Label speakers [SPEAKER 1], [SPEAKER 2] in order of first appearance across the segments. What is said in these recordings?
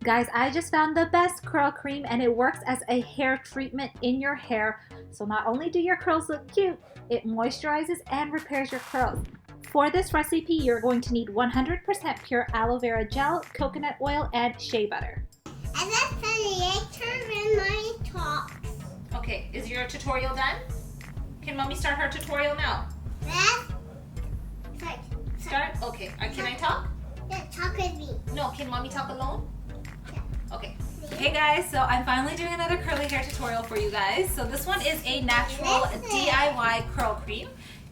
[SPEAKER 1] Guys, I just found the best curl cream and it works as a hair treatment in your hair. So not only do your curls look cute, it moisturizes and repairs your curls. For this recipe, you're going to need 100% pure aloe vera gel, coconut oil, and shea butter.
[SPEAKER 2] And that's the later in my talk.
[SPEAKER 1] Okay, is your tutorial done? Can mommy start her tutorial now? Start? Okay, can I talk?
[SPEAKER 2] Yeah, talk with me.
[SPEAKER 1] No, can mommy talk alone?
[SPEAKER 2] Yeah.
[SPEAKER 1] Okay. Hey guys, so I'm finally doing another curly hair tutorial for you guys. So this one is a natural DIY curl cream.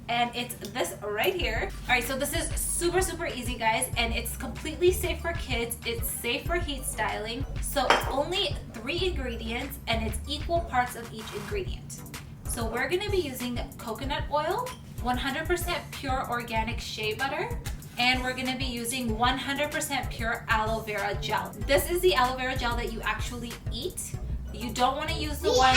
[SPEAKER 1] And it's this right here. All right, so this is super easy, guys, and it's completely safe for kids. It's safe for heat styling. So it's only 3 ingredients and it's equal parts of each ingredient. So we're gonna be using coconut oil, 100% pure organic shea butter, and we're gonna be using 100% pure aloe vera gel. This is the aloe vera gel that you actually eat. You don't want to use the one.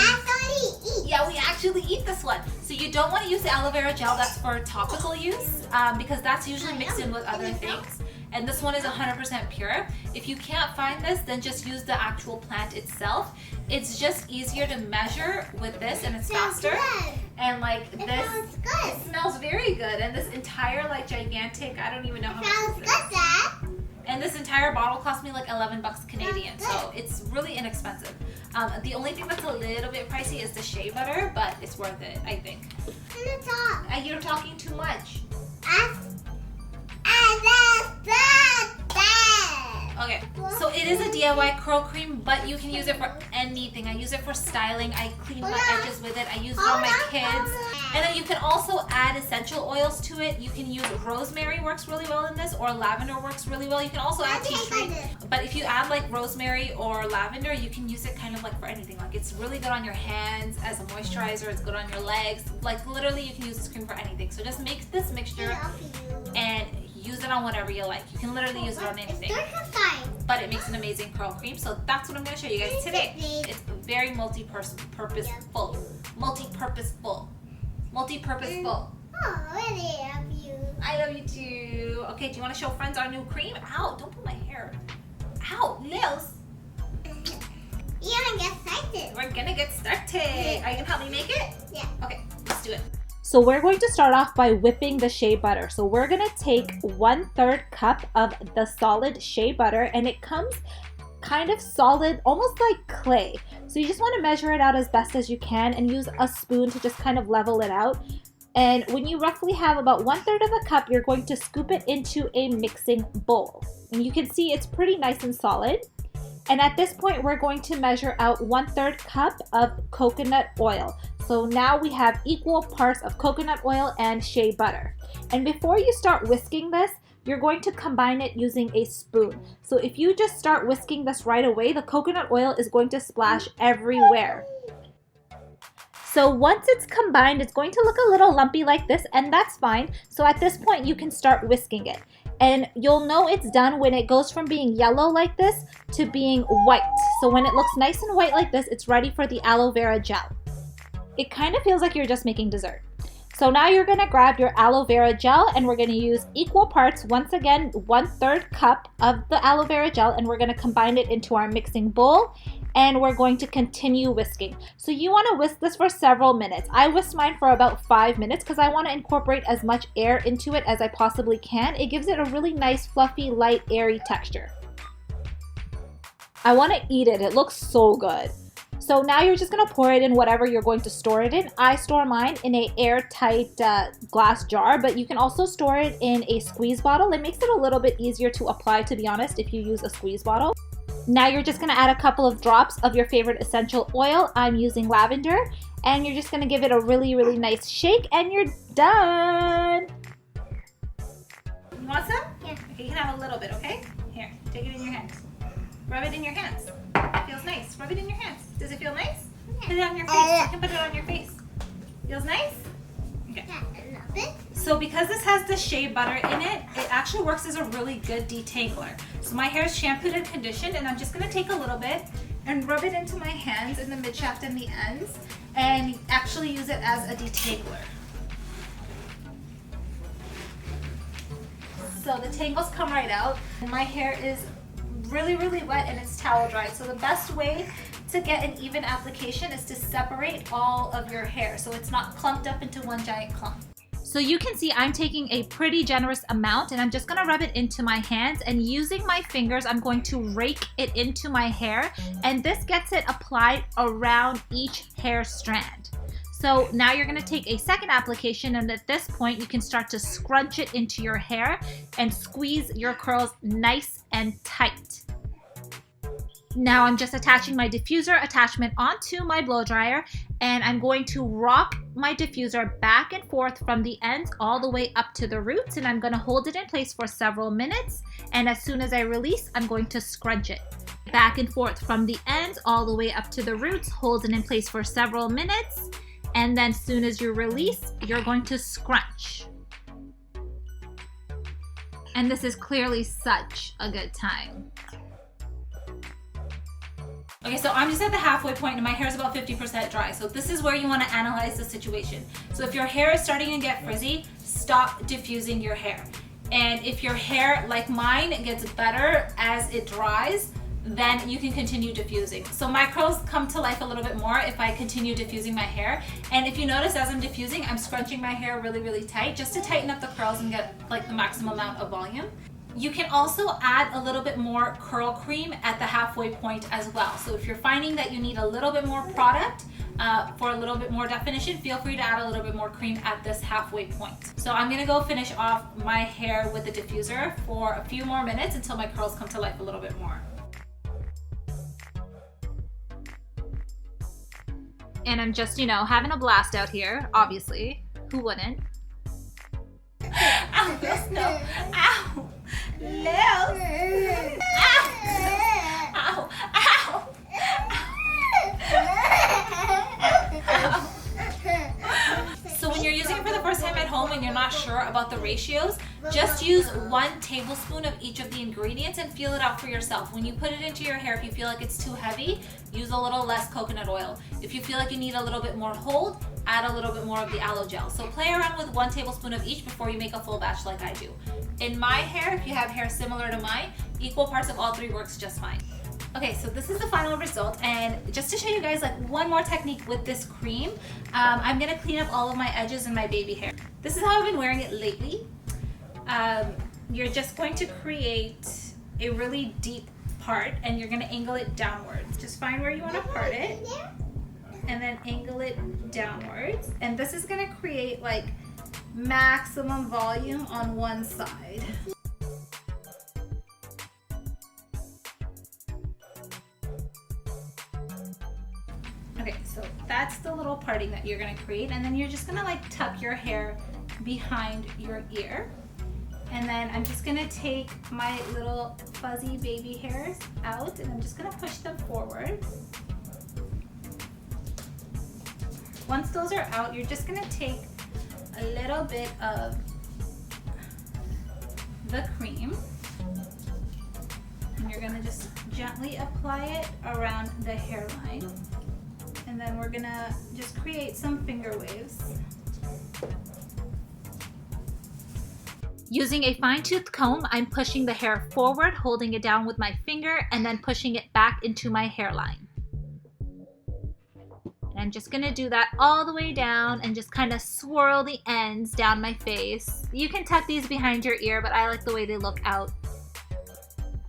[SPEAKER 1] Yeah, we actually eat this one. So you don't want to use the aloe vera gel that's for topical use because that's usually mixed in with other things. And this one is 100% pure. If you can't find this, then just use the actual plant itself. It's just easier to measure with this and it's faster. And like this, it smells very good. And this entire like gigantic, I don't even know how much this is. And this entire bottle cost me like 11 bucks Canadian, so it's really inexpensive. The only thing that's a little bit pricey is the shea butter, but it's worth it, I think. You're talking too much. Okay, so it is a DIY curl cream, but you can use it for anything. I use it for styling. I clean my edges with it. I use it on my kids. And then you can also add essential oils to it. You can use rosemary, works really well in this, or lavender works really well. You can also add tea tree. But if you add like rosemary or lavender, you can use it kind of like for anything. Like it's really good on your hands as a moisturizer. It's good on your legs. Like literally you can use this cream for anything. So just make this mixture and use it on whatever you like. You can literally use it on anything. But it makes an amazing curl cream. So that's what I'm going to show you guys today. It's very multi-purposeful. Multi-purposeful.
[SPEAKER 2] Oh, I love you.
[SPEAKER 1] I love you too. Okay, do you want to show friends our new cream? Ow, don't pull my hair. Ow, nails.
[SPEAKER 2] You're gonna get started.
[SPEAKER 1] We're gonna get started. Are you gonna help me make it?
[SPEAKER 2] Yeah.
[SPEAKER 1] Okay, let's do it. So we're going to start off by whipping the shea butter. So we're gonna take 1/3 cup of the solid shea butter, and it comes kind of solid, almost like clay. So you just want to measure it out as best as you can and use a spoon to just kind of level it out. And when you roughly have about 1/3 of a cup, you're going to scoop it into a mixing bowl. And you can see it's pretty nice and solid. And at this point, we're going to measure out 1/3 cup of coconut oil. So now we have equal parts of coconut oil and shea butter. And before you start whisking this, you're going to combine it using a spoon. So if you just start whisking this right away, the coconut oil is going to splash everywhere. So once it's combined, it's going to look a little lumpy like this, and that's fine. So at this point, you can start whisking it. And you'll know it's done when it goes from being yellow like this to being white. So when it looks nice and white like this, it's ready for the aloe vera gel. It kind of feels like you're just making dessert. So now you're gonna grab your aloe vera gel and we're gonna use equal parts, once again, 1/3 cup of the aloe vera gel, and we're gonna combine it into our mixing bowl, and we're going to continue whisking. So you wanna whisk this for several minutes. I whisked mine for about 5 minutes because I wanna incorporate as much air into it as I possibly can. It gives it a really nice, fluffy, light, airy texture. I wanna eat it, it looks so good. So now you're just gonna pour it in whatever you're going to store it in. I store mine in a airtight glass jar, but you can also store it in a squeeze bottle. It makes it a little bit easier to apply, to be honest, if you use a squeeze bottle. Now you're just gonna add a couple of drops of your favorite essential oil. I'm using lavender, and you're just gonna give it a really nice shake, and you're done. You want some?
[SPEAKER 2] Yeah.
[SPEAKER 1] Okay, you can have a little bit, okay? Here, take it in your hands. Rub it in your hands. It feels nice. Rub it in your hands. Does it feel nice?
[SPEAKER 2] Yeah.
[SPEAKER 1] Put it on your face. You can put it on your face. Feels nice? Okay.
[SPEAKER 2] Yeah,
[SPEAKER 1] So because this has the shea butter in it, it actually works as a really good detangler. So my hair is shampooed and conditioned, and I'm just going to take a little bit and rub it into my hands in the mid shaft and the ends, and actually use it as a detangler. So the tangles come right out. My hair is really, really wet and it's towel dry. So the best way to get an even application is to separate all of your hair so it's not clumped up into one giant clump. So you can see I'm taking a pretty generous amount and I'm just gonna rub it into my hands, and using my fingers, I'm going to rake it into my hair, and this gets it applied around each hair strand. So now you're gonna take a second application, and at this point you can start to scrunch it into your hair and squeeze your curls nice and tight. Now I'm just attaching my diffuser attachment onto my blow dryer, and I'm going to rock my diffuser back and forth from the ends all the way up to the roots, and I'm going to hold it in place for several minutes, and as soon as I release, I'm going to scrunch it. Back and forth from the ends all the way up to the roots, hold it in place for several minutes, and then as soon as you release, you're going to scrunch. And this is clearly such a good time. Okay, so I'm just at the halfway point and my hair is about 50% dry. So this is where you want to analyze the situation. So if your hair is starting to get frizzy, stop diffusing your hair. And if your hair, like mine, gets better as it dries, then you can continue diffusing. So my curls come to life a little bit more if I continue diffusing my hair. And if you notice, as I'm diffusing, I'm scrunching my hair really, really tight just to tighten up the curls and get like the maximum amount of volume. You can also add a little bit more curl cream at the halfway point as well. So if you're finding that you need a little bit more product for a little bit more definition, feel free to add a little bit more cream at this halfway point. So I'm gonna go finish off my hair with the diffuser for a few more minutes until my curls come to life a little bit more. And I'm just, you know, having a blast out here, obviously. Who wouldn't? Ow, no, ow! No! Ow! Ow! Ow! So when you're using it for the first time at home and you're not sure about the ratios, just use 1 tablespoon of each of the ingredients and feel it out for yourself. When you put it into your hair, if you feel like it's too heavy, use a little less coconut oil. If you feel like you need a little bit more hold, add a little bit more of the aloe gel. So play around with 1 tablespoon of each before you make a full batch like I do. In my hair, if you have hair similar to mine, equal parts of all 3 works just fine. Okay, so this is the final result, and just to show you guys like one more technique with this cream, I'm gonna clean up all of my edges in my baby hair. This is how I've been wearing it lately. You're just going to create a really deep part and you're gonna angle it downwards. Just find where you wanna part it and then angle it downwards. And this is gonna create like maximum volume on one side. Okay, so that's the little parting that you're gonna create, and then you're just gonna like tuck your hair behind your ear. And then I'm just gonna take my little fuzzy baby hairs out and I'm just gonna push them forward. Once those are out, you're just gonna take a little bit of the cream and you're gonna just gently apply it around the hairline. And then we're gonna just create some finger waves. Using a fine-tooth comb, I'm pushing the hair forward, holding it down with my finger, and then pushing it back into my hairline. And I'm just gonna do that all the way down and just kind of swirl the ends down my face. You can tuck these behind your ear, but I like the way they look out.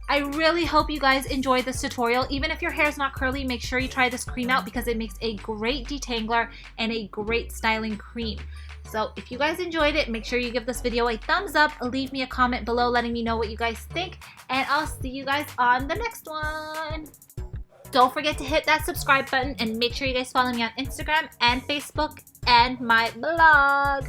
[SPEAKER 1] I really hope you guys enjoyed this tutorial. Even if your hair is not curly, make sure you try this cream out because it makes a great detangler and a great styling cream. So if you guys enjoyed it, make sure you give this video a thumbs up, leave me a comment below letting me know what you guys think, and I'll see you guys on the next one. Don't forget to hit that subscribe button and make sure you guys follow me on Instagram and Facebook and my blog.